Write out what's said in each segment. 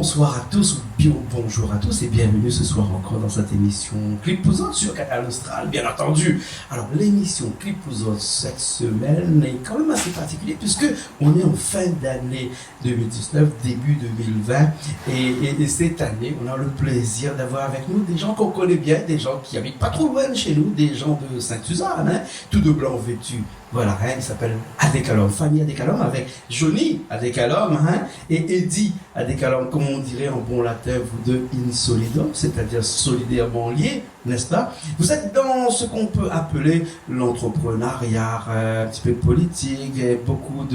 bonsoir à tous, ou bonjour à tous et bienvenue ce soir encore dans cette émission Clip Pouzotte sur Canal Austral, bien entendu. Alors l'émission Clip Pouzotte cette semaine est quand même assez particulière puisque on est en fin d'année 2019, début 2020 et cette année on a le plaisir d'avoir avec nous des gens qu'on connaît bien, des gens qui habitent pas trop loin de chez nous, des gens de Sainte-Suzanne, hein, tout de blanc vêtus. Voilà, hein, il s'appelle Adekalom, Fanny Adekalom avec Johnny Adekalom hein, et Eddie Adekalom, comme on dirait en bon latin, vous deux insolidos, c'est-à-dire solidairement liés, n'est-ce pas? Vous êtes dans ce qu'on peut appeler l'entrepreneuriat, un petit peu de politique, et beaucoup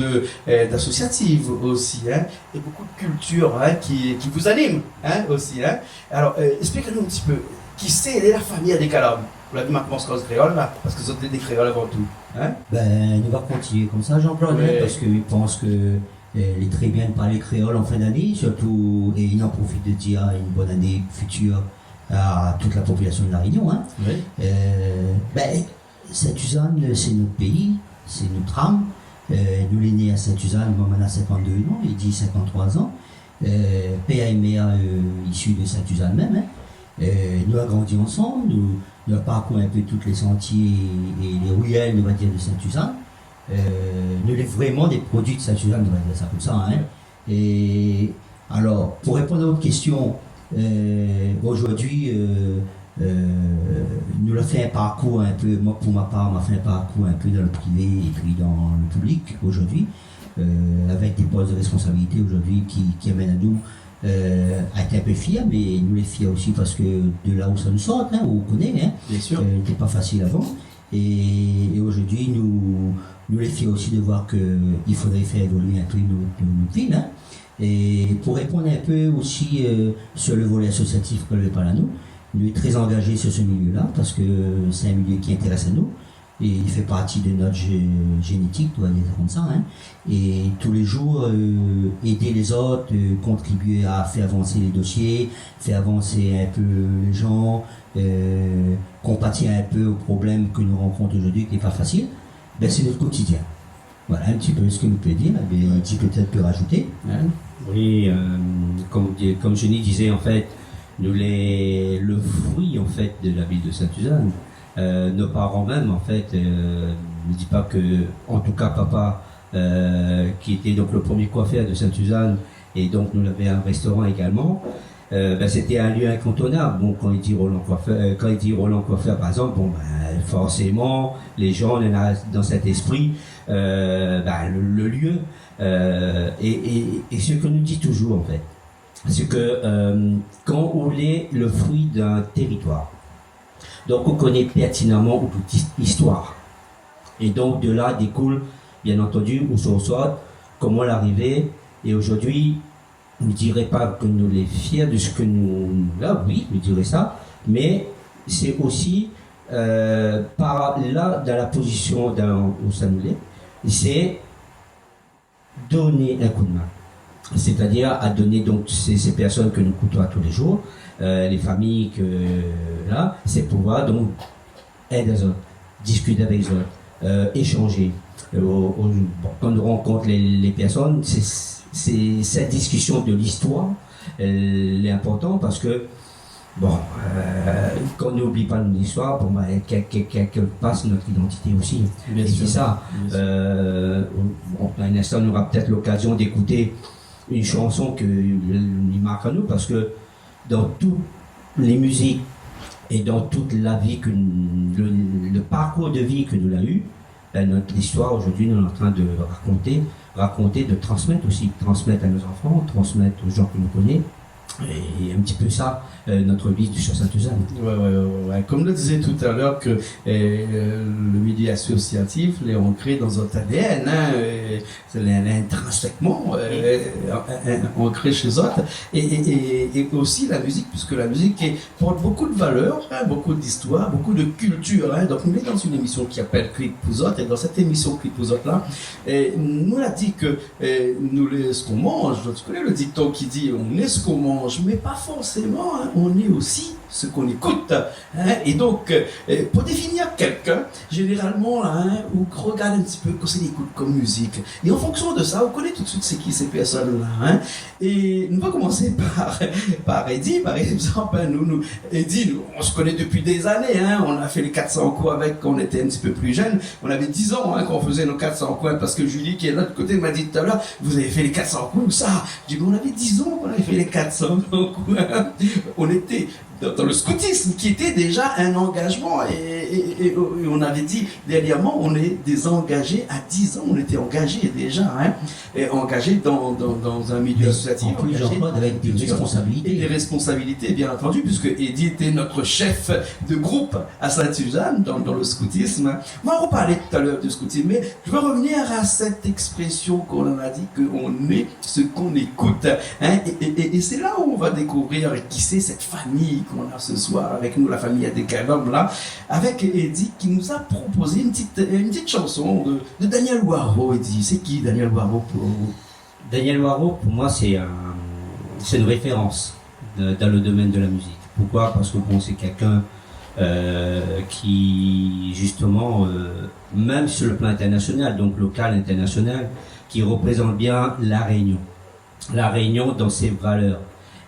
d'associatives aussi, hein, et beaucoup de culture hein, qui vous anime hein, aussi. Hein. Alors, expliquez-nous un petit peu, qui c'est la famille Adekalom? Vous l'avez maintenant ce créole là, parce que vous êtes des créoles avant tout. Hein? Ben, il va continuer comme ça, Jean-Claude, Oui. parce qu'il pense que il est très bien de parler créole en fin d'année, surtout, et il en profite de dire une bonne année future à toute la population de La Réunion. Hein. Oui. Ben, Sainte-Suzanne, c'est notre pays, c'est notre âme. Nous, les nés à Sainte-Suzanne, moi, maintenant 52 ans, il dit 53 ans. Père et mère issus de Sainte-Suzanne même. Hein. Nous avons grandi ensemble, nous avons parcouru un peu tous les sentiers et les ruelles, on va dire, de Sainte-Suzanne. Nous sommes vraiment des produits de Sainte-Suzanne, on va dire ça comme ça. Hein. Et alors, pour répondre à votre question, aujourd'hui, nous avons fait un parcours un peu, moi pour ma part, on a fait un parcours un peu dans le privé et puis dans le public aujourd'hui, avec des postes de responsabilité aujourd'hui qui amènent à nous à être un peu fiers, mais nous les fiers aussi parce que de là où ça nous sort, hein, où on connaît, hein, Bien sûr. n'était pas facile avant. Et aujourd'hui, nous les fiers aussi de voir qu'il faudrait faire évoluer un peu notre ville. Hein. Et pour répondre un peu aussi sur le volet associatif que l'on parle à nous, nous sommes très engagés sur ce milieu-là parce que c'est un milieu qui intéresse à nous. Et il fait partie de notre génétique, on va dire comme ça. Hein. Et tous les jours, aider les autres, contribuer à faire avancer les dossiers, faire avancer un peu les gens, compatir un peu aux problèmes que nous rencontrons aujourd'hui, qui n'est pas facile, ben, c'est notre quotidien. Voilà un petit peu ce que nous peut dire, mais un petit peut-être peut rajouter. Hein? Oui, comme Jenny disait, en fait, le fruit en fait de la ville de Sainte-Suzanne. Nos parents même, en fait, ne disent pas que, en tout cas, papa, qui était donc le premier coiffeur de Sainte-Suzanne, et donc nous avons un restaurant également, ben, c'était un lieu incontournable. Bon, quand il dit Roland Coiffeur, par exemple, bon, ben, forcément, les gens, on a dans cet esprit, ben, le lieu, et ce que nous dit toujours, en fait, c'est que quand on est le fruit d'un territoire, donc on connaît pertinemment toute histoire. Et donc de là découle, bien entendu, où sont sort, comment l'arriver. Et aujourd'hui, je ne dirais pas que nous les fiers de ce que nous... Là, oui, je dirais ça. Mais c'est aussi, par là, dans la position où ça nous est, c'est donner un coup de main. C'est-à-dire à donner donc ces personnes que nous côtoyons tous les jours, les familles là, c'est pouvoir donc aider les autres, discuter avec les autres, échanger. Quand on rencontre les personnes, c'est cette discussion de l'histoire, elle est importante parce que bon, quand on n'oublie pas notre histoire, bon, quelque part c'est notre identité aussi. Bien et sûr. c'est ça. Un instant, on aura peut-être l'occasion d'écouter une chanson qui marque à nous parce que dans toutes les musiques et dans toute la vie, le parcours de vie que nous avons eu, ben notre histoire aujourd'hui, nous sommes en train de raconter, de transmettre aussi, transmettre à nos enfants, transmettre aux gens que nous connaissons. Et un petit peu ça, notre vie sur Sainte-Suzanne. Ouais. Comme le disait tout à l'heure que le milieu associatif est ancré dans notre ADN, hein, c'est intrinsèquement ancré chez autres, et aussi la musique, puisque la musique porte beaucoup de valeurs, hein, beaucoup d'histoire, beaucoup de culture. Hein. Donc nous sommes dans une émission qui s'appelle Clip Pouzotte, et dans cette émission Clip Pouzotte là, nous a dit que nous est ce qu'on mange. Tu connais le dicton qui dit on est ce qu'on mange, mais pas forcément, hein, on est aussi ce qu'on écoute. Hein. Et donc, pour définir quelqu'un, généralement, là, hein, on regarde un petit peu ce qu'on écoute comme musique. Et en fonction de ça, on connaît tout de suite c'est qui ces personnes-là. Hein. Et nous allons commencer par Eddie, par exemple. Hein, Eddie, on se connaît depuis des années. Hein. On a fait les 400 coups avec quand on était un petit peu plus jeune. On avait 10 ans hein, quand on faisait nos 400 coups. Parce que Julie, qui est de l'autre côté, m'a dit tout à l'heure, vous avez fait les 400 coups, ça. J'ai dit, on avait 10 ans qu'on avait fait les 400 coups. Hein. On était dans le scoutisme, qui était déjà un engagement. Et on avait dit, dernièrement, on est des engagés. À 10 ans, on était engagés déjà. Hein. Et engagés dans un milieu associatif. En plus, avec des responsabilités. Et des responsabilités, bien entendu, puisque Eddie était notre chef de groupe à Sainte-Suzanne, dans le scoutisme. Moi, on parlait tout à l'heure du scoutisme, mais je veux revenir à cette expression qu'on a dit, qu'on est ce qu'on écoute. Hein. Et c'est là où on va découvrir qui c'est cette famille qu'on a ce soir avec nous, la famille Adékalom, là, avec Eddie qui nous a proposé une petite chanson de Daniel Waro. Eddie, c'est qui Daniel Waro pour vous? Daniel Waro, pour moi, c'est une référence dans le domaine de la musique. Pourquoi? Parce que bon, c'est quelqu'un qui, justement, même sur le plan international, donc local, international, qui représente bien La Réunion. La Réunion dans ses valeurs.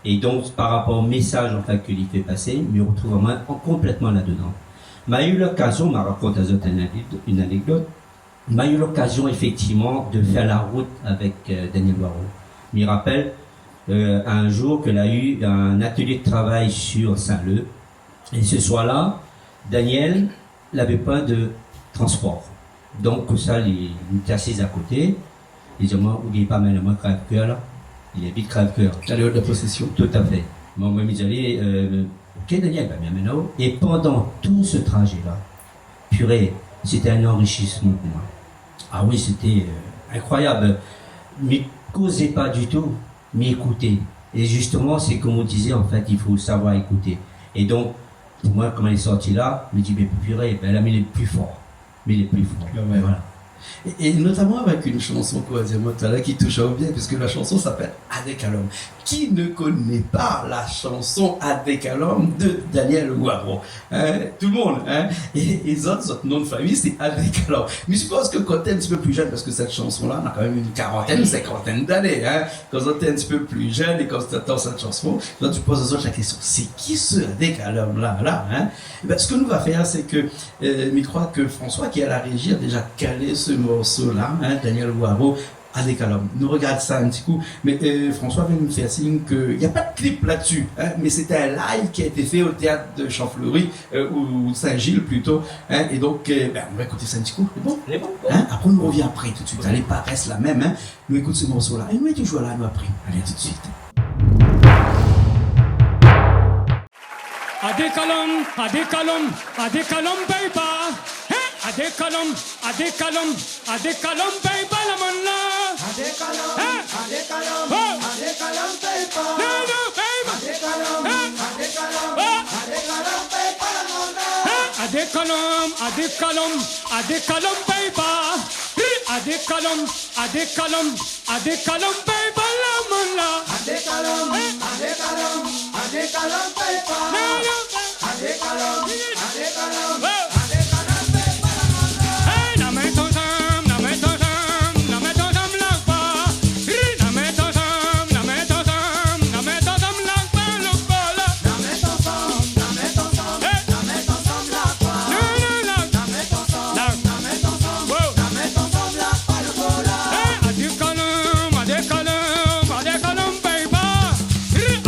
Et donc, par rapport au message en fait, qu'il fait passer, je me retrouve vraiment complètement là-dedans. M'a eu l'occasion, m'a raconté une anecdote, m'a eu l'occasion effectivement de faire la route avec Daniel Waro. Je me rappelle un jour qu'il a eu un atelier de travail sur Saint-Leu. Et ce soir-là, Daniel n'avait pas de transport. Donc, ça, il était assis à côté. Il dit, moi, n'oubliez pas, mais moi, Crève-Cœur, là. Il habite Crève-Cœur. À l'heure de la possession. Tout à fait. Moi, il dit, allez, ok, Daniel, bien maintenant. Et pendant tout ce trajet-là, purée, c'était un enrichissement pour moi. Ah oui, c'était incroyable. Mais causez pas du tout, mais écoutez. Et justement, c'est comme on disait, en fait, il faut savoir écouter. Et donc, pour moi, quand il est sorti là, il me dit, mais purée, ben là, mais il est plus fort. Mais il est plus fort. Ouais. Voilà. Et notamment avec une chanson qu'on va dire moi tout à l'heure qui touche au bien, puisque la chanson s'appelle Adékalom. Qui ne connaît pas la chanson Adékalom de Daniel Waro? Hein? Tout le monde. Hein? Et les autres noms de famille, c'est Adékalom. Mais je pense que quand tu es un petit peu plus jeune, parce que cette chanson-là, on a quand même une quarantaine, cinquantaine d'années. Hein? Quand tu es un petit peu plus jeune et quand tu entends cette chanson, là tu poses aux autres la question, c'est qui ce Adékalom-là? Hein? Ben, ce que nous va faire, c'est que, je crois que François, qui est à la régie, a déjà calé ce morceau-là, hein, Daniel Waro, Adékalom. Nous regarde ça un petit coup, mais François vient nous faire signe qu'il n'y a pas de clip là-dessus, hein, mais c'était un live qui a été fait au théâtre de Champfleury, ou Saint-Gilles plutôt, hein, et donc on va écouter ça un petit coup, c'est bon? C'est bon. Hein? Après on revient après tout de suite, allez, pas reste la même, hein. Nous écoute ce morceau-là, et nous est toujours là, nous après, allez, tout de suite. Adékalom, Adékalom, Adékalom, baby. Hey, Adékalom, Adékalom, Adékalom, baby, la manna. Adékalom, Hey, Adékalom, oh, Adékalom, baby. no, no, baby. Adékalom, Hey, Adékalom, oh, Adékalom, baby, la manna. hey, Adékalom, Adékalom, Adékalom, baby. Hey, Adékalom, Adékalom, Adékalom, baby, la manna. Adékalom, Adékalom, Adékalom, baby. No, no, Adékalom, Adékalom, oh. Adékalom, baby, la manna. Hey, na me tosam, na me tosam, na me tosam lakba. Na me tosam, na me tosam, na me tosam lakba, lakba la. Na me tosom, na me tosom, Hey, na me tosom lakba. no, no, lak. Na me tosom, Lak. na me tosom, Whoa. na me tosom lakba, lukola. Hey, Adékalom, Adékalom, Adékalom, baby.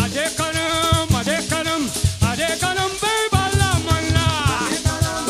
Adékalom, Adékalom, Adékalom, baby, la manna. Adékalom,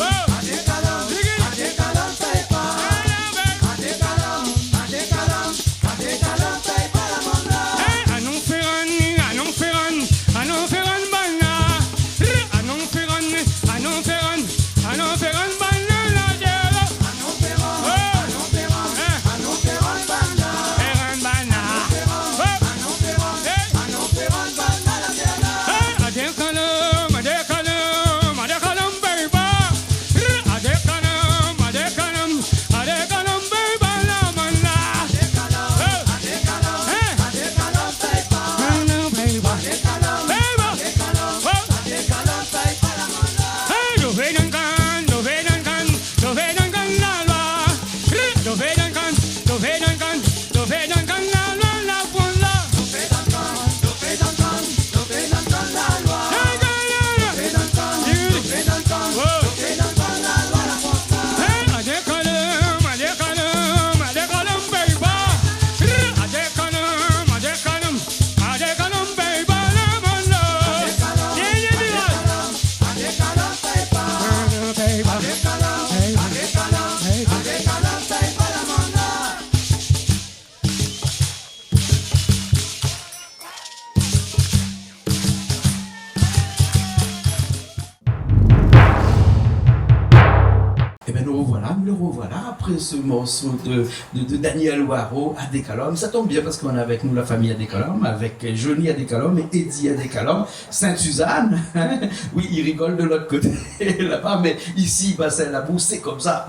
après ce morceau de Daniel Waro, Adékalom. Ça tombe bien parce qu'on a avec nous la famille Adékalom, avec Johnny Adékalom et Eddie Adékalom, Sainte-Suzanne. Oui, ils rigolent de l'autre côté là-bas, mais ici, Bassin-la-Boue, c'est comme ça.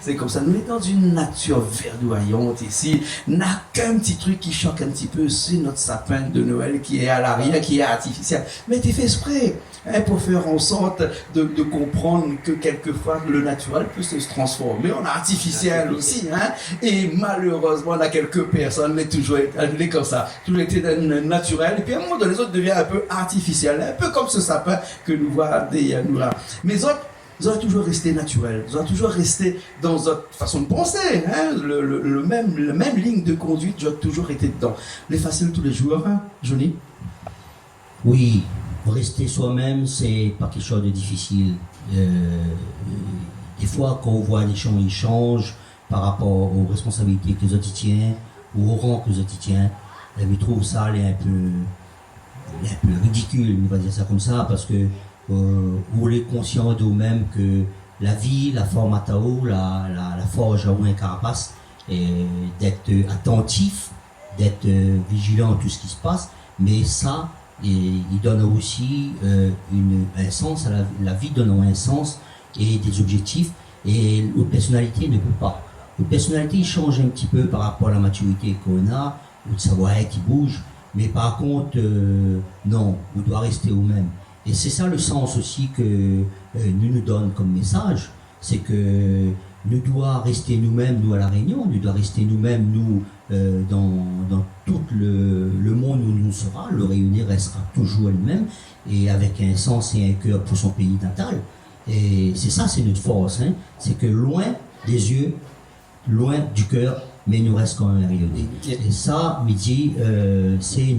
C'est comme ça. Nous sommes dans une nature verdoyante ici. N'a qu'un petit truc qui choque un petit peu, c'est notre sapin de Noël qui est à l'arrière, qui est artificiel. Mais tu fais exprès. Pour faire en sorte de comprendre que quelquefois le naturel peut se transformer en artificiel aussi. Et malheureusement, on a quelques personnes, mais toujours été comme ça, toujours été naturel. Et puis à un moment donné, les autres deviennent un peu artificiels, un peu comme ce sapin que nous voyons nous là. Mais les autres, ils ont toujours resté naturels, ils ont toujours resté dans notre façon de penser. Le même ligne de conduite, ils ont toujours été dedans. Les faciles tous les jours, Johnny? Oui. Rester soi-même, c'est pas quelque chose de difficile. Des fois, quand on voit les gens, ils changent par rapport aux responsabilités que les autres tiennent, ou au rang que les autres tiennent. Je trouve ça un peu ridicule, on va dire ça comme ça, parce que on est conscient d'eux-mêmes que la vie, la forme à Tao, la forge à un carapace, et d'être attentif, d'être vigilant à tout ce qui se passe, mais ça, et il donne aussi un sens à la vie, donne un sens et des objectifs, et la personnalité ne peut pas. La personnalité change un petit peu par rapport à la maturité qu'on a, ou de savoir qui bouge, mais par contre, non, on doit rester au même. Et c'est ça le sens aussi que nous donne comme message, c'est que nous devons rester nous-mêmes, nous à La Réunion, nous devons rester nous-mêmes, nous dans tout le monde où nous sera, le Réunionnais restera toujours lui-même, et avec un sens et un cœur pour son pays natal. Et c'est ça, c'est notre force, c'est que loin des yeux, loin du cœur, mais il nous reste quand même un Réunionnais. Et ça, midi, c'est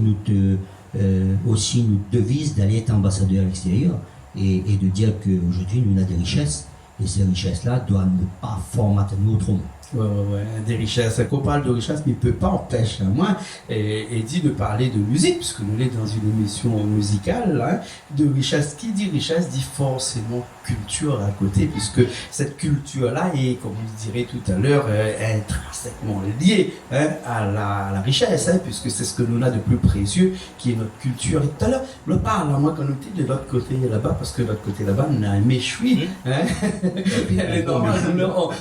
aussi notre devise d'aller être ambassadeur à l'extérieur, et de dire qu'aujourd'hui, nous avons des richesses, et ces richesses-là doivent ne pas formater nous autrement. Ouais, des richesses. Qu'on parle de richesses, mais il ne peut pas empêcher à moi et dit de parler de musique, puisque nous sommes dans une émission musicale, de richesse. Qui dit richesse dit forcément culture à côté, puisque cette culture-là est, comme vous direz tout à l'heure, intrinsèquement liée à la richesse, puisque c'est ce que nous avons de plus précieux, qui est notre culture. Et tout à l'heure, je parle à moi quand nous sommes de l'autre côté là-bas, parce que de l'autre côté là-bas, on a un méchoui,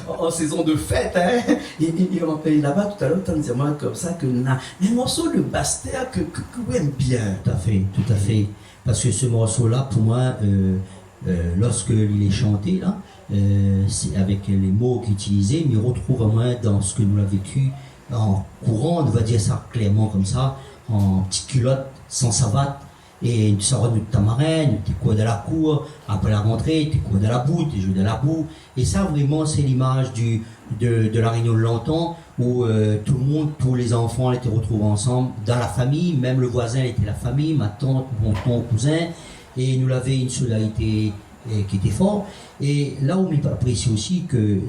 en saison de fête. Et là-bas, tout à l'heure, tu me disais moi comme ça que nous avons un morceau de Bastère que vous aimez bien. Tout à fait. Parce que ce morceau-là, pour moi, lorsque il est chanté, là, c'est avec les mots qu'il utilisait, mais on retrouve à moi dans ce que nous avons vécu en courant, on va dire ça clairement comme ça, en petite culotte, sans savate. Et tu sors de ta marraine, tu cours de la cour, après la rentrée, tu cours de la boue, tu joues de la boue. Et ça, vraiment, c'est l'image de la Réunion de l'antan, où tout le monde, tous les enfants étaient retrouvés ensemble, dans la famille, même le voisin était la famille, ma tante, mon cousin, et nous avait une solidarité qui était forte. Et là où on apprécie aussi que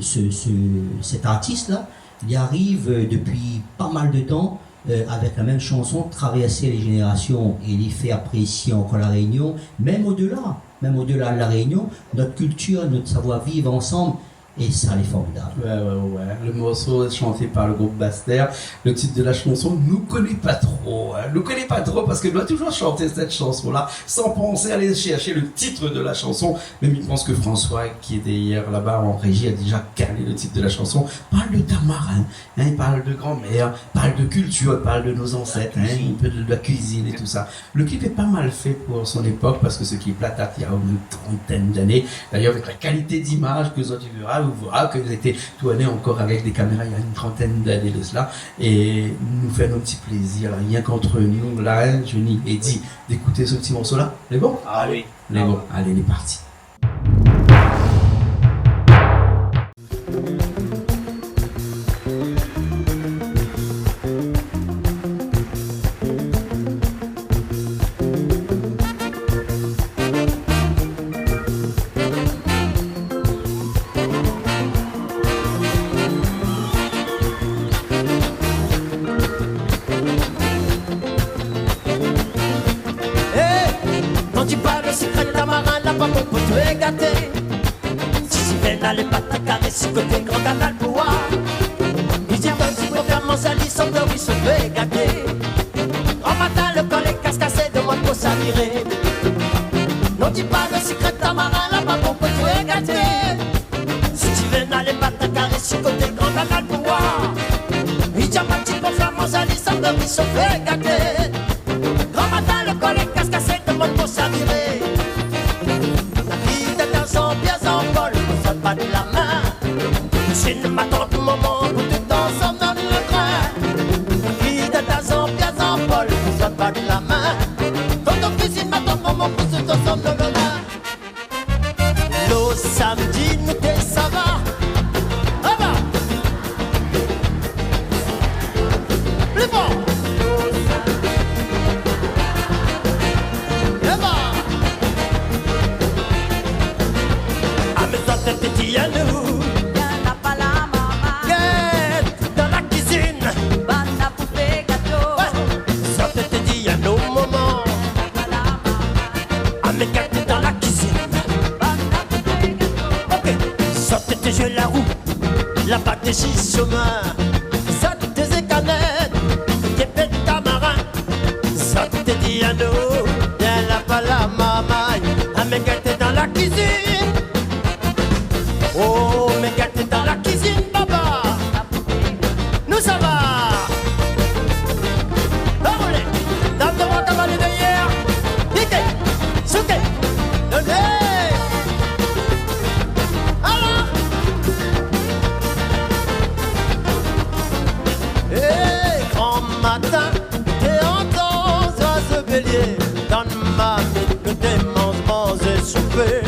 cet artiste-là, il arrive depuis pas mal de temps, avec la même chanson, traverser les générations et les faire apprécier encore la Réunion, même au-delà de la Réunion, notre culture, notre savoir-vivre ensemble, et ça, c'est formidable. Ouais. Le morceau est chanté par le groupe Bastère. Le titre de la chanson, nous connaît pas trop. Nous connaît pas trop parce qu'il doit toujours chanter cette chanson-là sans penser à aller chercher le titre de la chanson. Même il pense que François, qui était hier là-bas en régie, a déjà calé le titre de la chanson. Parle de tamarin, il parle de grand-mère, parle de culture, parle de nos ancêtres, un peu de la cuisine et tout ça. Le clip est pas mal fait pour son époque parce que ce clip là date il y a une trentaine d'années. D'ailleurs, avec la qualité d'image que vous verrez, vous verrez que vous été tourné encore avec des caméras il y a une trentaine d'années de cela, et nous fait nos petits plaisirs, rien qu'entre nous, là, Johnny et Eddie, d'écouter ce petit morceau-là. Les bons? Allez, les bons. Allez, il est parti. Si c'est là les pattes à carré, si côté grand canal pour voir. semble oui se fait gâter. En matin, le col est casse-cassé, demande pour s'avirer. Non, dis pas le secret tamarin, là-bas, pour que tu es gâté. Si tu veux n'aller pas ta caresser côté grand canal pour voir. Il y a ma petite performance à l'ensemble oui se fait gâter. Grand matin, le col est casse-cassé, demande pour s'avirer. La vie de dans son pied en vol, on se bat de la main. Je ne m'attends tout moment où tout ensemble dans le train. La vie de dans pièce en vol, on se bat de la main. Quand on cuisine, m'attend moment pour tout ensemble dans le train. Le samedi, nous t'es ça va. Ah bah. Plus fort. Eh bah. Ah mais toi t'es petit à nous. Jouer la roue, la pâte des six chemins, ça tes canettes, tes bêtes tamarin, ça tes dianos, elle n'a pas la mamaille, ah mais gâté dans la cuisine, oh mais gâté dans la cuisine, papa, nous ça va, allez, dame de moi cavalier de hier, dite, souke, donnez. Matin, t'es en temps, oiseau bélier, dans ma vie que t'es mange souper.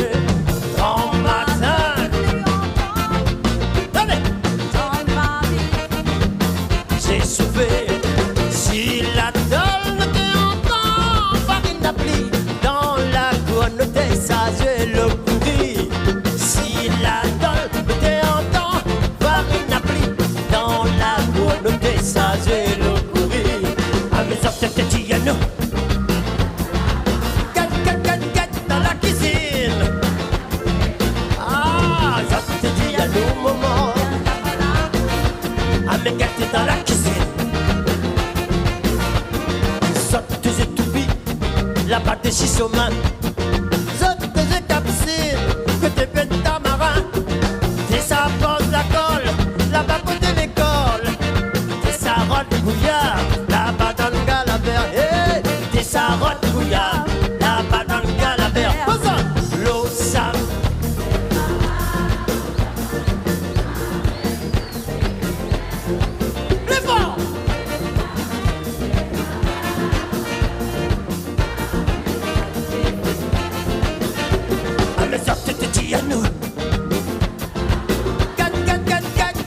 Grand matin, donnez, dans ma vie, j'ai souffert. Si la donne t'es en temps, farine d'appli, dans la couronne t'es sage et le pourri. Si la donne t'es en temps, farine d'appli, dans la couronne t'es sage et le pourri. T'es Diano. Dans la cuisine. Ah, ça te dit à nos moments. Ah, mais gâté dans la cuisine. Ça te faisait toupie, la pâte des chiches aux mains. Ça te faisait capsule, que t'es bête tamarin. T'es ça pose la colle, là-bas côté l'école. T'es ça rote bouillard, là-bas dans le galabert. T'es ça rote bouillard, là-bas dans le galabert. Posa, l'eau sam. Plus fort. Ah mais ça te dit à nous.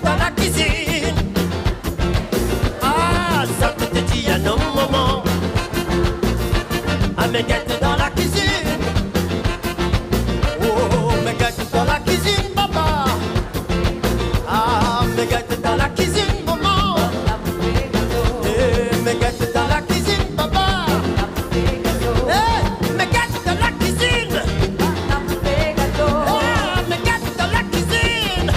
Dans la cuisine. Ah, ça te dit à nos moments. Ah, mais gâte dans la cuisine. Oh, mais gâte dans la cuisine, papa. Ah, mais gâte dans la cuisine, maman. Eh, mais gâte dans la cuisine, papa. Eh, mais gâte dans la cuisine. Ah, mais gâte dans la cuisine.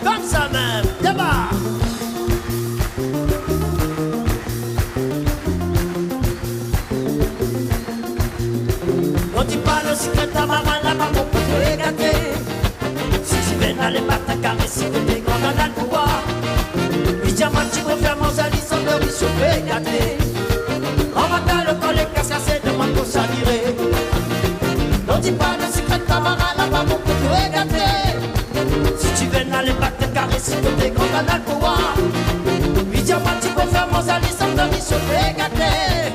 Comme ça même, là-bas. On dit pas le secret à maman là-bas pour que tu es gâté. Si tu viens d'aller pas ta caresser, que t'es grand dans le pouvoir. Il y a ma petite confirmance à l'ensemble oui se fait gâter. En matin le col est casse-cassé, demande pour s'avirer. On dit pas le secret de ta maman là-bas pour que tu es gâté. Si tu veux n'aller pas te caresser, que t'es grand dans le pouvoir. Il y a ma petite confirmance à l'ensemble oui se fait gâter.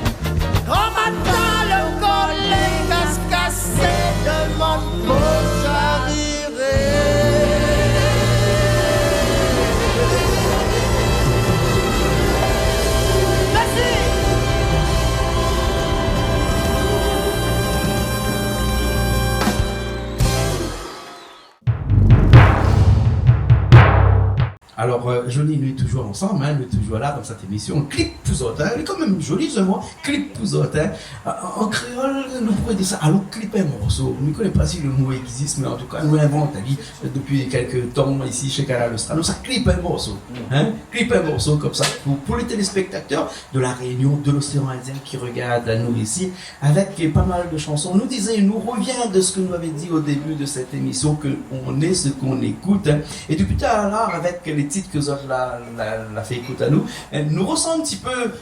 En matin le col est casse-cassé, demande pour s'avirer. Merci. Alors, Jolie, nous sommes toujours ensemble, nous sommes toujours là dans cette émission. Clip Pouzotte, il est quand même joli ce mot, Clip Pouzotte. En créole, nous pourrions dire ça. Alors, clip un morceau. Je ne connais pas si le mot existe, mais en tout cas, nous l'inventons depuis quelques temps ici chez Canal Austral. Nous, ça clip un morceau. Clip un morceau comme ça pour les téléspectateurs de la Réunion, de l'océan Indien qui regardent nous ici, avec pas mal de chansons. Nous nous revient de ce que nous avions dit au début de cette émission, qu'on est ce qu'on écoute. Et depuis tout à l'heure, avec les titres que Zot l'a fait écouter à nous, nous ressent un petit peu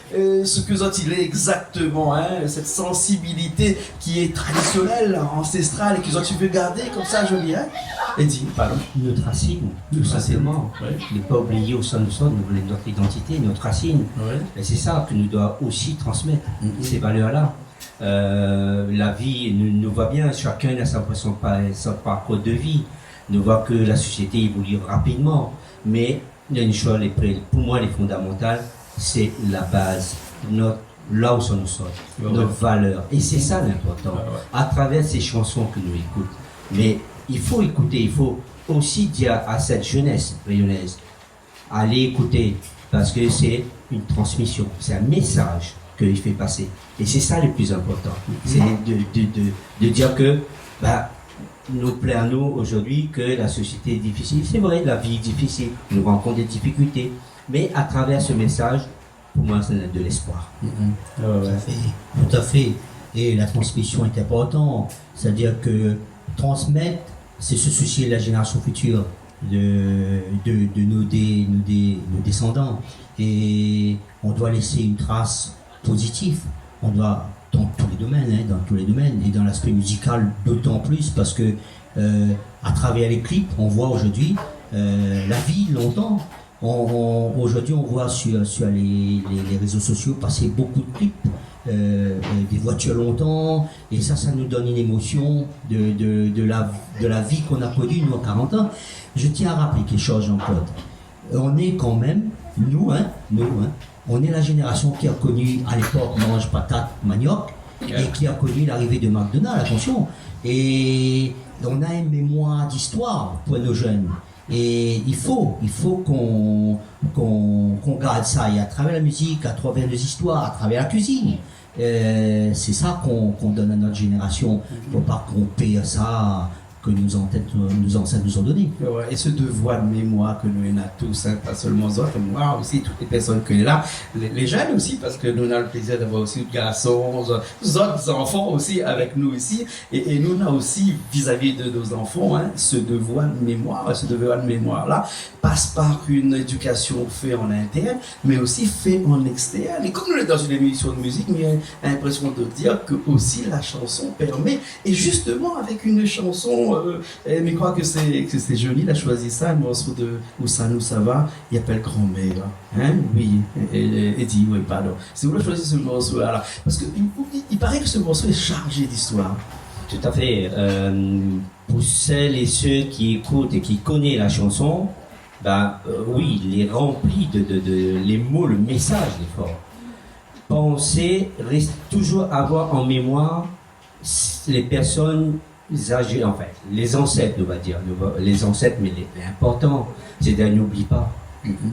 ce que Zot il est exactement, cette sensibilité qui est traditionnelle, ancestrale, et que Zot tu veux garder comme ça, joli, et dis, pardon. Notre racine, tout simplement. Ouais. Ne pas oublier où ça nous sommes, notre identité, notre racine. Ouais. Et c'est ça que nous devons aussi transmettre, ces valeurs-là. La vie nous va bien, chacun a son parcours de vie. Nous voit que la société évolue rapidement, mais il y a une chose, pour moi, les fondamentales, c'est la base, là où ça nous sort, notre valeur. Et c'est ça l'important, à travers ces chansons que nous écoutons. Mais il faut écouter, il faut aussi dire à cette jeunesse réunionnaise, allez écouter, parce que c'est une transmission, c'est un message qu'il fait passer. Et c'est ça le plus important, c'est de dire que, nous plaît à nous aujourd'hui que la société est difficile. C'est vrai, la vie est difficile, nous rencontrons des difficultés, mais à travers ce message, pour moi, c'est de l'espoir. Tout à fait. Et la transmission est importante. C'est-à-dire que transmettre, c'est se soucier de la génération future, de nos descendants. Et on doit laisser une trace positive. On doit, dans tous les domaines, et dans l'aspect musical d'autant plus, parce que à travers les clips, on voit aujourd'hui la vie longtemps. Aujourd'hui, on voit sur les réseaux sociaux passer beaucoup de clips, des voitures longtemps, et ça nous donne une émotion de la vie qu'on a connue, nous, à 40 ans. Je tiens à rappeler quelque chose, Jean-Claude. On est quand même, nous, on est la génération qui a connu à l'époque mange, patate, manioc, et qui a connu l'arrivée de McDonald's, attention. Et on a une mémoire d'histoire pour nos jeunes. Et il faut qu'on garde ça. Et à travers la musique, à travers les histoires, à travers la cuisine, c'est ça qu'on donne à notre génération. Il ne faut pas qu'on paye ça que nos ancêtres nous ont donné. Ouais, et ce devoir de mémoire que nous en avons tous, pas seulement Zot, moi aussi, toutes les personnes que là, les jeunes aussi, parce que nous avons le plaisir d'avoir aussi des garçons, d'autres enfants aussi avec nous ici, et nous avons aussi, vis-à-vis de nos enfants, ce devoir de mémoire-là passe par une éducation faite en interne, mais aussi faite en externe. Et comme nous sommes dans une émission de musique, nous avons l'impression de dire que aussi la chanson permet, et justement avec une chanson, mais je crois que c'est joli, il a choisi ça, le morceau de Où ça nous ça va, il appelle grand-mère. Oui, Eddie, oui, pardon. C'est vous qui choisi ce morceau-là. Parce qu'il paraît que ce morceau est chargé d'histoire. Tout à fait. Pour celles et ceux qui écoutent et qui connaissent la chanson, oui, il est rempli de les mots, le message est fort. Pensez, reste toujours avoir en mémoire les personnes âgés, en fait, les ancêtres, on va dire, les ancêtres, mais l'important, c'est de n'oublie pas.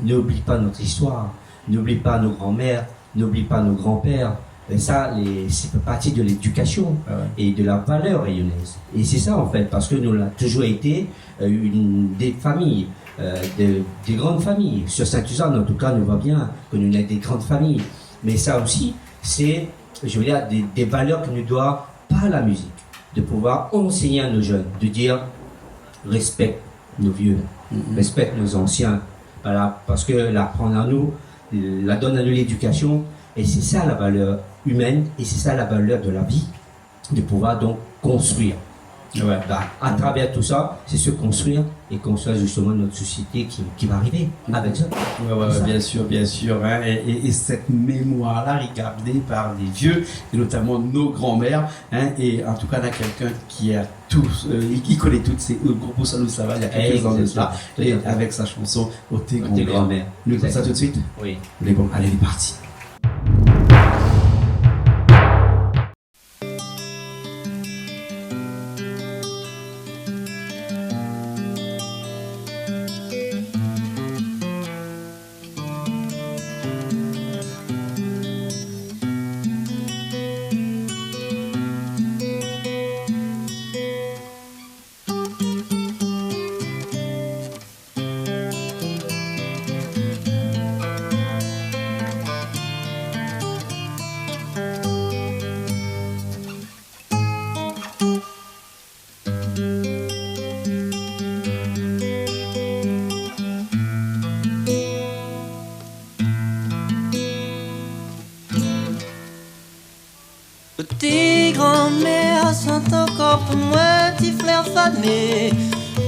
N'oublie pas notre histoire, n'oublie pas nos grands-mères, n'oublie pas nos grands-pères. Et ça, c'est partie de l'éducation et de la valeur réunionnaise. Et c'est ça, en fait, parce que nous avons toujours été des familles, des grandes familles. Sur Saint-Suzanne, en tout cas, nous voit bien que nous avons des grandes familles. Mais ça aussi, c'est, je veux dire, des valeurs que nous doit par la musique, de pouvoir enseigner à nos jeunes, de dire respecte nos vieux, respecte nos anciens, voilà, parce que l'apprendre à nous, la donne à nous l'éducation, et c'est ça la valeur humaine, et c'est ça la valeur de la vie, de pouvoir donc construire. À travers tout ça, c'est se construire et construire justement notre société qui va arriver avec ça. Bien sûr. Et cette mémoire-là, regardée par des vieux, et notamment nos grands-mères, et en tout cas, là, quelqu'un qui a tous, qui connaît toutes ces groupes, ça nous ça va, il y a quelques ans de cela, et avec sa chanson Ô tes grands-mères. Nous faisons ça tout de suite? Oui. Mais bon, allez, c'est parti. Tes grand-mères sont encore pour moi, petit frère fané.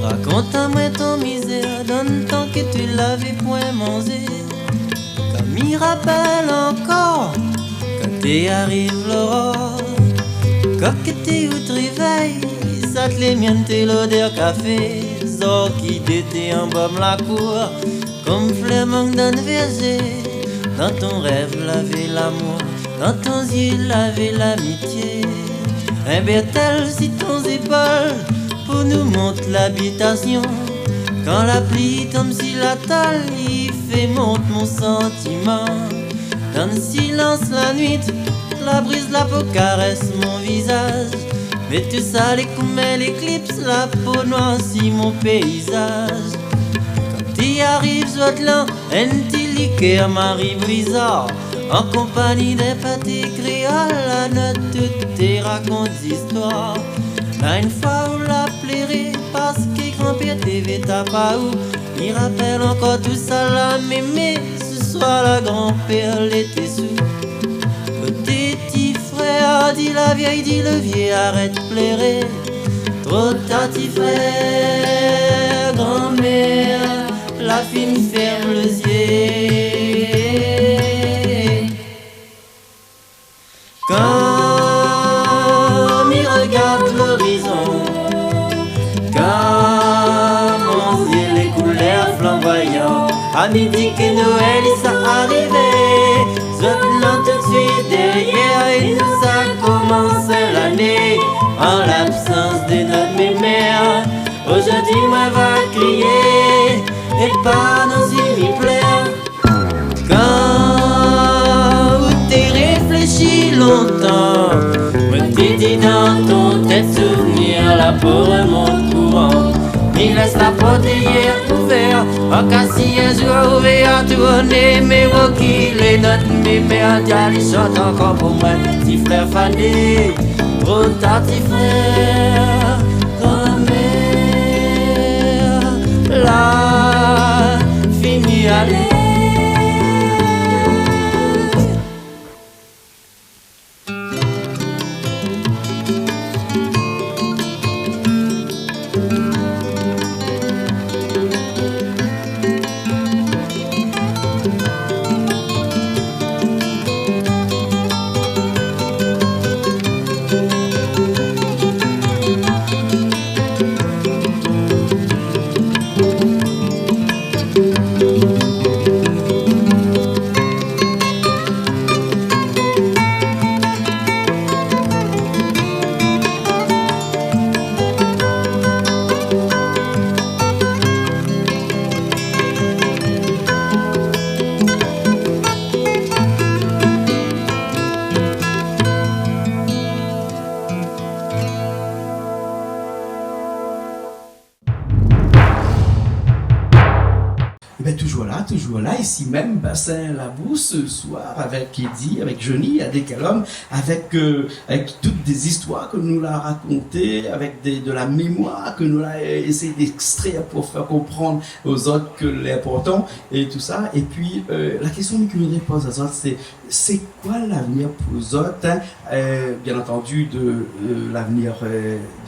Raconte-moi ton misère, donne tant que tu l'avais point mangé. Comme il rappelle encore, quand t'es arrive l'aurore, quand que t'es au réveil, ça te les miennes t'es l'odeur café. Zor qui t'était en bas de la cour, comme fleur manque d'un verger. Dans ton rêve, laver l'amour, dans ton yeux, laver l'amitié. Un bertel si ton épaules, pour nous montre l'habitation. Quand la pluie tombe sur la table, il fait monter mon sentiment. Dans le silence la nuit, la brise, la peau caresse mon visage. Mais tout ça, les coups, l'éclipse, la peau noire si mon paysage. Quand t'y arrives, Zotlan, un petit liqueur Marie Blizzard. En compagnie d'un pâté créole, la note toutes tes racontes d'histoire. Là une fois où la plairait, parce que grand-père t'avait ta pas où. Il rappelle encore tout ça là, mémé, ce soir la grand-père l'était sous. Tes petits frères, dit la vieille, dit le vieux, arrête de pleurer. Trop tard, petit frère, grand-mère, la fine ferme les yeux. Comme il regarde l'horizon, comme les couleurs flamboyantes. À midi que Noël il s'est arrivé, Zotlan tout de suite derrière, et nous a commencé l'année. En l'absence de notre mémère, aujourd'hui moi va crier, et pas nos yeux pleins. Quand t'es réfléchi longtemps, me t'es dit dans ton tête souvenir, la peau remonte courant. Il laisse la porte hier ouverte, en cas si un jour ouvert à tourner, mes roquilles, les notes, mes mères, ils chantent encore pour moi, petit frère fané, trop tard, petit frère, grand-mère, la fini aller. Toujours là, ici même, Bassin Labou, ce soir, avec Eddie, avec Johnny, avec Calum, avec toutes des histoires que nous l'a racontées, avec de la mémoire que nous l'a essayé d'extraire pour faire comprendre aux autres que l'important et tout ça. Et puis, la question que nous pose aux autres, c'est quoi l'avenir pour les autres, hein? Bien entendu, de l'avenir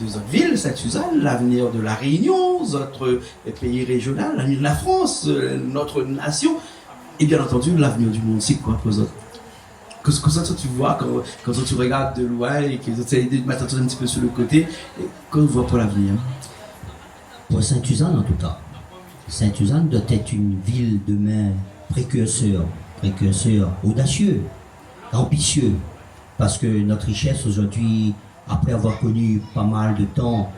des autres villes, Sainte-Suzanne, l'avenir de la Réunion, autres pays régionaux, l'avenir de la France, notre nation, et bien entendu l'avenir du monde. C'est quoi pour les autres? Que ça tu vois quand tu regardes de loin et que tu essaies de mettre un petit peu sur le côté, qu'on voit pour l'avenir? Pour Sainte-Suzanne en tout cas, Sainte-Suzanne doit être une ville demain précurseur, audacieux, ambitieux, parce que notre richesse aujourd'hui, après avoir connu pas mal de temps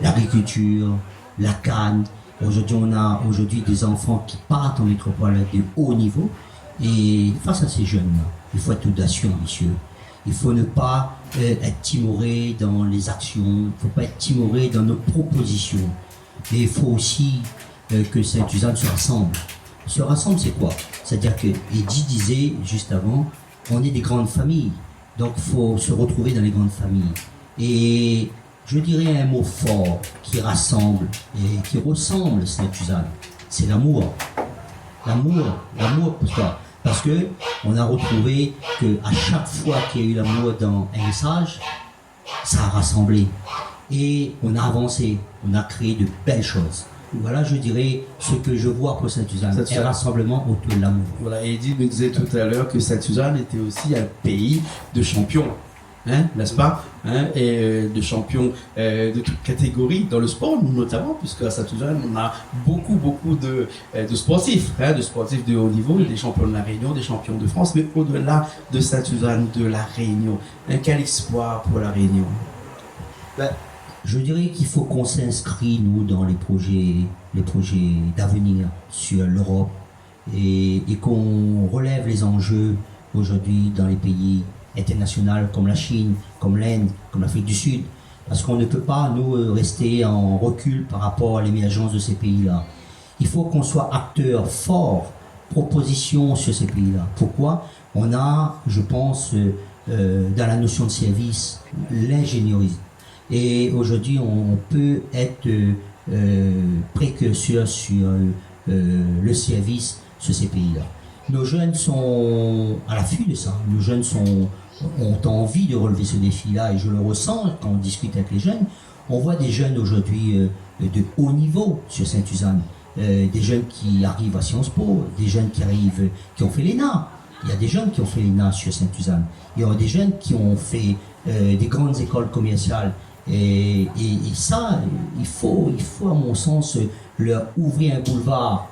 l'agriculture, la canne, aujourd'hui on a des enfants qui partent en métropole de haut niveau, et face à ces jeunes-là, il faut être audacieux, ambitieux. Il faut ne pas être timoré dans les actions, il ne faut pas être timoré dans nos propositions. Et il faut aussi que Sainte-Suzanne se rassemble. Se rassemble, c'est quoi? C'est-à-dire que Eddie disait juste avant, on est des grandes familles, donc il faut se retrouver dans les grandes familles. Et je dirais un mot fort qui rassemble et qui ressemble Sainte-Suzanne, c'est l'amour. L'amour, pourquoi? Parce que on a retrouvé que à chaque fois qu'il y a eu l'amour dans un message, ça a rassemblé. Et on a avancé, on a créé de belles choses. Voilà, je dirais, ce que je vois pour Sainte-Suzanne, un rassemblement autour de l'amour. Voilà, et Edith me disait tout à l'heure que Sainte-Suzanne était aussi un pays de champions, hein, n'est-ce pas, hein, et de champions de toutes catégories dans le sport, notamment, puisque à Sainte-Suzanne, on a beaucoup de sportifs, hein, de sportifs de haut niveau, des champions de la Réunion, des champions de France, mais au-delà de Sainte-Suzanne, de la Réunion, quel espoir pour la Réunion? Ben, je dirais qu'il faut qu'on s'inscrit, nous, dans les projets d'avenir sur l'Europe et qu'on relève les enjeux aujourd'hui dans les pays internationaux comme la Chine, comme l'Inde, comme l'Afrique du Sud. Parce qu'on ne peut pas, nous, rester en recul par rapport à l'émergence de ces pays-là. Il faut qu'on soit acteur fort, proposition sur ces pays-là. Pourquoi? On a, je pense, dans la notion de service, l'ingénierie. Et aujourd'hui, on peut être précurseur sur le service sur ces pays-là. Nos jeunes sont à l'affût de ça. Nos jeunes ont envie de relever ce défi-là et je le ressens quand on discute avec les jeunes. On voit des jeunes aujourd'hui de haut niveau sur Sainte-Suzanne. Des jeunes qui arrivent à Sciences Po, des jeunes qui ont fait l'ENA. Il y a des jeunes qui ont fait l'ENA sur Sainte-Suzanne. Il y a des jeunes qui ont fait des grandes écoles commerciales. Et ça, il faut à mon sens leur ouvrir un boulevard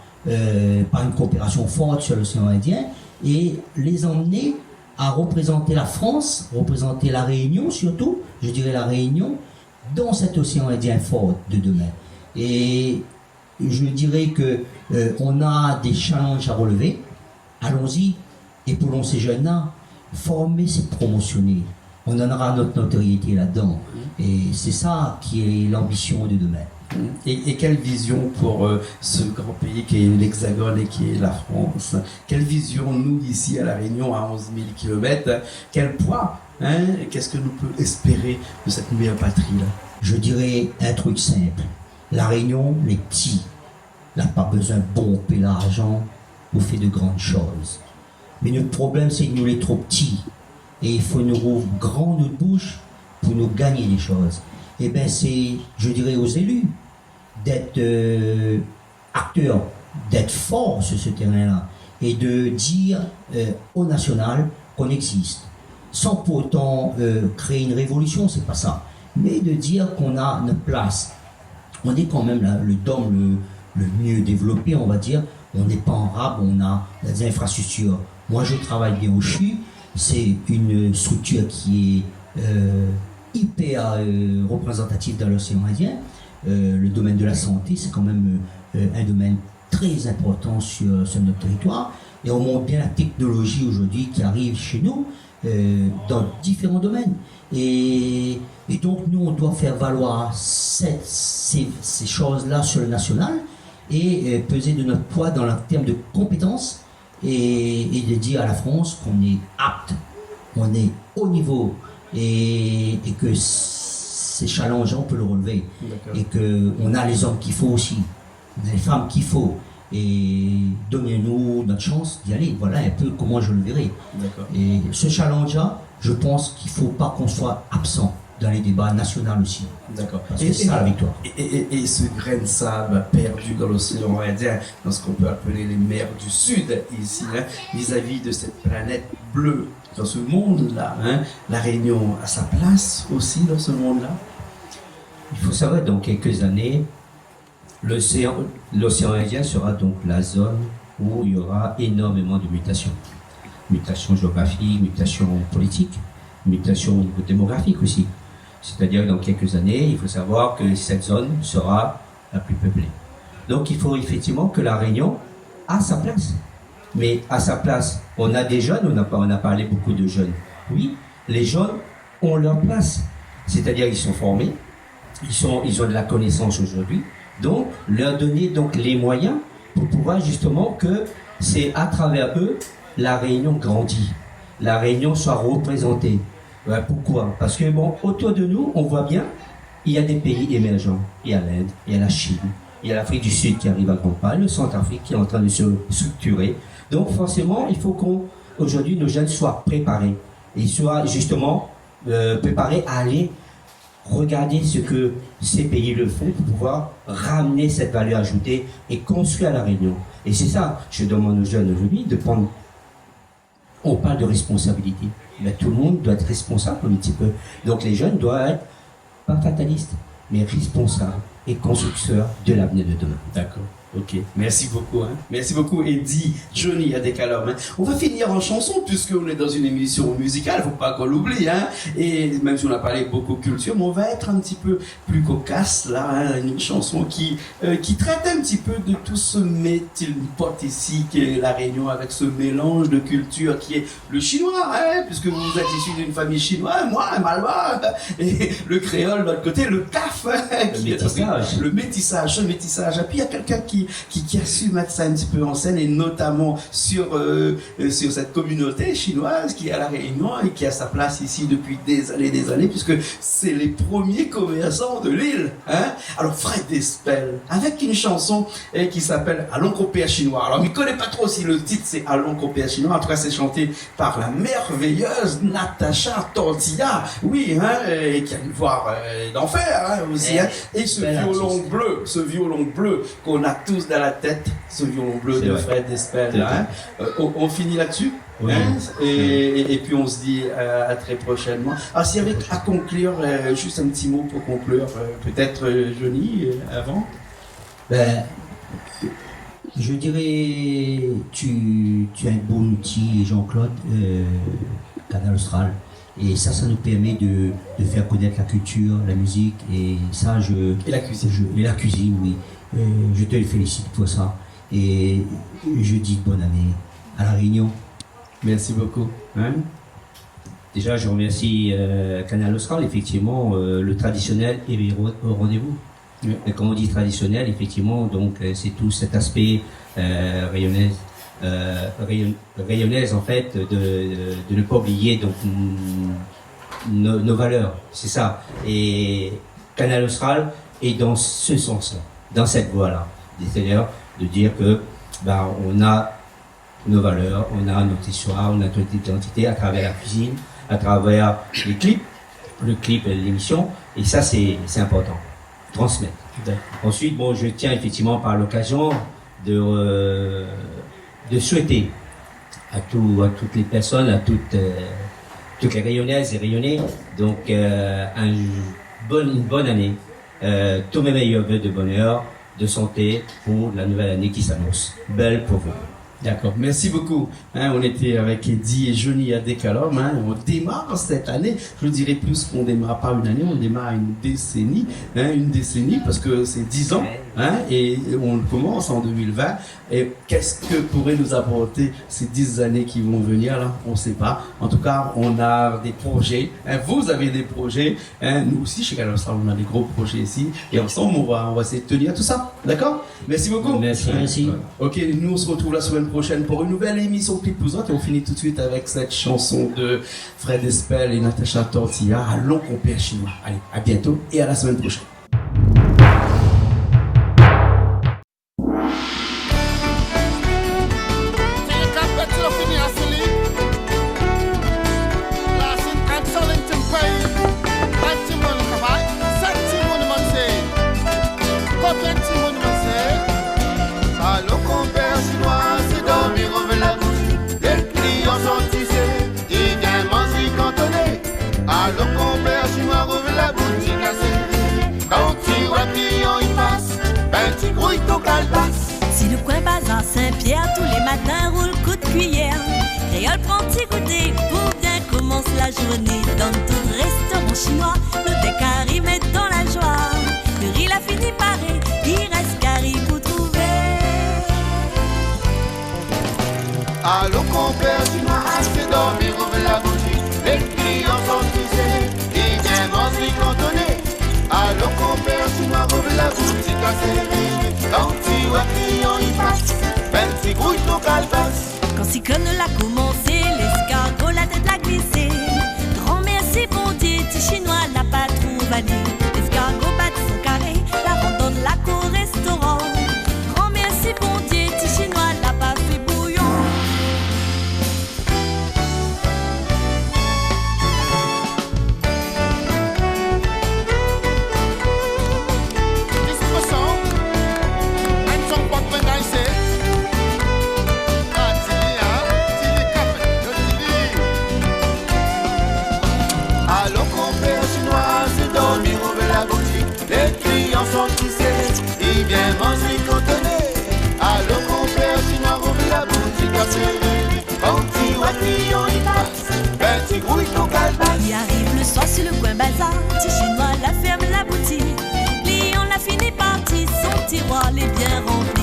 par une coopération forte sur l'océan Indien et les emmener à représenter la France, représenter la Réunion surtout, je dirais la Réunion, dans cet océan Indien fort de demain. Et je dirais que on a des challenges à relever, allons-y, épaulons ces jeunes-là, former, c'est promotionner. On donnera notre notoriété là-dedans. Et c'est ça qui est l'ambition de demain. Et quelle vision pour ce grand pays qui est l'Hexagone et qui est la France? Quelle vision, nous, ici à La Réunion, à 11 000 km, quel poids, hein? Qu'est-ce que nous pouvons espérer de cette meilleure patrie-là? Je dirais un truc simple. La Réunion, les petits, n'a pas besoin de pomper l'argent pour faire de grandes choses. Mais notre problème, c'est que nous, les trop petits, et il faut nous rouvrir grand notre bouche pour nous gagner des choses. Et bien, c'est, je dirais, aux élus d'être acteurs, d'être forts sur ce terrain-là et de dire au national qu'on existe. Sans pour autant créer une révolution, c'est pas ça. Mais de dire qu'on a notre place. On est quand même là, le dôme le mieux développé, on va dire. On n'est pas en rab, on a des infrastructures. Moi, je travaille bien au CHU. C'est une structure qui est hyper représentative dans l'océan Indien. Le domaine de la santé, c'est quand même un domaine très important sur notre territoire. Et on montre bien la technologie aujourd'hui qui arrive chez nous dans différents domaines. Et donc, nous, on doit faire valoir ces choses-là sur le national et peser de notre poids dans le terme de compétences et de dire à la France qu'on est apte, on est haut niveau et que ces challenges, on peut le relever. Et qu'on a les hommes qu'il faut aussi, on a les femmes qu'il faut. Et donnez-nous notre chance d'y aller. Voilà un peu comment je le verrai. Et ce challenge-là, je pense qu'il ne faut pas qu'on soit absent dans les débats nationaux aussi. D'accord. Parce que c'est ça la victoire. Et ce grain de sable perdu dans l'océan Indien, dans ce qu'on peut appeler les mers du Sud, ici, hein, vis-à-vis de cette planète bleue, dans ce monde-là, hein, la Réunion a sa place aussi dans ce monde-là? Il faut savoir, dans quelques années, l'océan Indien sera donc la zone où il y aura énormément de mutations. Mutations géographiques, mutations politiques, mutations démographiques aussi. C'est-à-dire dans quelques années, il faut savoir que cette zone sera la plus peuplée. Donc il faut effectivement que la Réunion a sa place. Mais à sa place, on a des jeunes, on a parlé beaucoup de jeunes. Oui, les jeunes ont leur place. C'est-à-dire ils sont formés, ils ont de la connaissance aujourd'hui. Donc, leur donner donc les moyens pour pouvoir justement que c'est à travers eux, la Réunion grandit. La Réunion soit représentée. Ouais, pourquoi? Parce que bon, autour de nous, on voit bien, il y a des pays émergents. Il y a l'Inde, il y a la Chine, il y a l'Afrique du Sud qui arrive à grands pas, le Centrafrique qui est en train de se structurer. Donc forcément, il faut qu'aujourd'hui nos jeunes soient préparés et soient justement préparés à aller regarder ce que ces pays le font pour pouvoir ramener cette valeur ajoutée et construire la Réunion. Et c'est ça, je demande aux jeunes aujourd'hui de prendre. On parle de responsabilité, mais tout le monde doit être responsable un petit peu. Donc les jeunes doivent être pas fatalistes, mais responsables et constructeurs de l'avenir de demain. D'accord. Ok, merci beaucoup. Merci beaucoup, Eddie, Johnny Adekalom. On va finir en chanson puisqu'on est dans une émission musicale, faut pas qu'on l'oublie. Et même si on a parlé beaucoup culture, mais on va être un petit peu plus cocasse là. Une chanson qui traite un petit peu de tout ce melting pot ici qui est la Réunion avec ce mélange de culture qui est le chinois, puisque vous êtes issu d'une famille chinoise, moi, un Malinois, et le créole de l'autre côté, le CAF, le métissage. Et puis il y a quelqu'un qui a su mettre ça un petit peu en scène et notamment sur cette communauté chinoise qui est à la Réunion et qui a sa place ici depuis des années puisque c'est les premiers commerçants de l'île. Alors Fred Espel avec une chanson qui s'appelle Allons Copéa chinois. Alors on ne connaît pas trop si le titre c'est Allons Copéa chinois. En tout cas c'est chanté par la merveilleuse Natacha Tortilla. Oui, et qui a une voix d'enfer aussi. Et ce violon bleu qu'on a tous dans la tête, ce violon bleu de Fred Espel. On finit là-dessus. Oui. Et puis on se dit à très prochainement. Alors s'il y avait à conclure, juste un petit mot pour conclure, peut-être Johnny, avant. Je dirais, tu as un bon outil, Jean-Claude, Canal Austral. Et ça nous permet de faire connaître la culture, la musique, et ça, et la cuisine. Et la cuisine, oui. Je te félicite pour ça. Et je dis bonne année à La Réunion. Merci beaucoup. Déjà, je remercie Canal Austral. Effectivement, le traditionnel est au rendez-vous. Oui. Et quand on dit traditionnel, effectivement, donc c'est tout cet aspect rayonnaise en fait, de ne pas oublier donc nos valeurs. C'est ça. Et Canal Austral est dans ce sens-là, dans cette voie-là. C'est-à-dire de dire que on a nos valeurs, on a notre histoire, on a notre identité à travers la cuisine, à travers les clips, le clip et l'émission, et ça c'est important, transmettre. Ensuite, je tiens effectivement par l'occasion de souhaiter à toutes les personnes, à toutes les Rayonnaises et Rayonnais, donc une bonne année, tous mes meilleurs vœux de bonheur, de santé pour la nouvelle année qui s'annonce. Belle pour vous. D'accord, merci beaucoup. On était avec Eddie et Johnny Adekalom. On démarre cette année. Je dirais plus qu'on démarre pas une année, on démarre une décennie. Une décennie parce que c'est 10 ans. Et on commence en 2020. Et qu'est-ce que pourrait nous apporter ces 10 années qui vont venir là? On ne sait pas. En tout cas, on a des projets. Vous avez des projets. Nous aussi, chez Canal Austral, on a des gros projets ici. Et ensemble, on va essayer de tenir tout ça. D'accord? Merci beaucoup. Merci. Ok, nous on se retrouve la semaine prochaine pour une nouvelle émission Clip Pouzotte et on finit tout de suite avec cette chanson de Fred Espel et Natacha Tortilla, Allons Copéa chinois. Allez, à bientôt et à la semaine prochaine. Si le coin bazar Saint-Pierre, tous les matins roule coup de cuillère. Créole prend petit goûter pour bien commence la journée. Dans tout restaurant chinois, le décari met dans la joie. Le riz l'a fini paré, il reste carré pour trouver. Allons compère chinois, assez dormir, ouvre la boutique. Les clients sont tissés, ils viennent manger cantonné. Allons compère chinois, ouvre la boutique à serrer. Quand tu vois client il passe, ben petit grouille ton calvasse. Quand si conne l'a commencé, l'escargot la tête l'a glissé. Grand merci bon Dieu, petit chinois l'a pas trop valé. L'escargot bat son carré, la randonne la cour restaurant. Grand merci bon Dieu, petit chinois l'a pas fait bouillon. bazar, petit chinois la ferme la boutique. Lion la fini partie, son tiroir les bien rempli.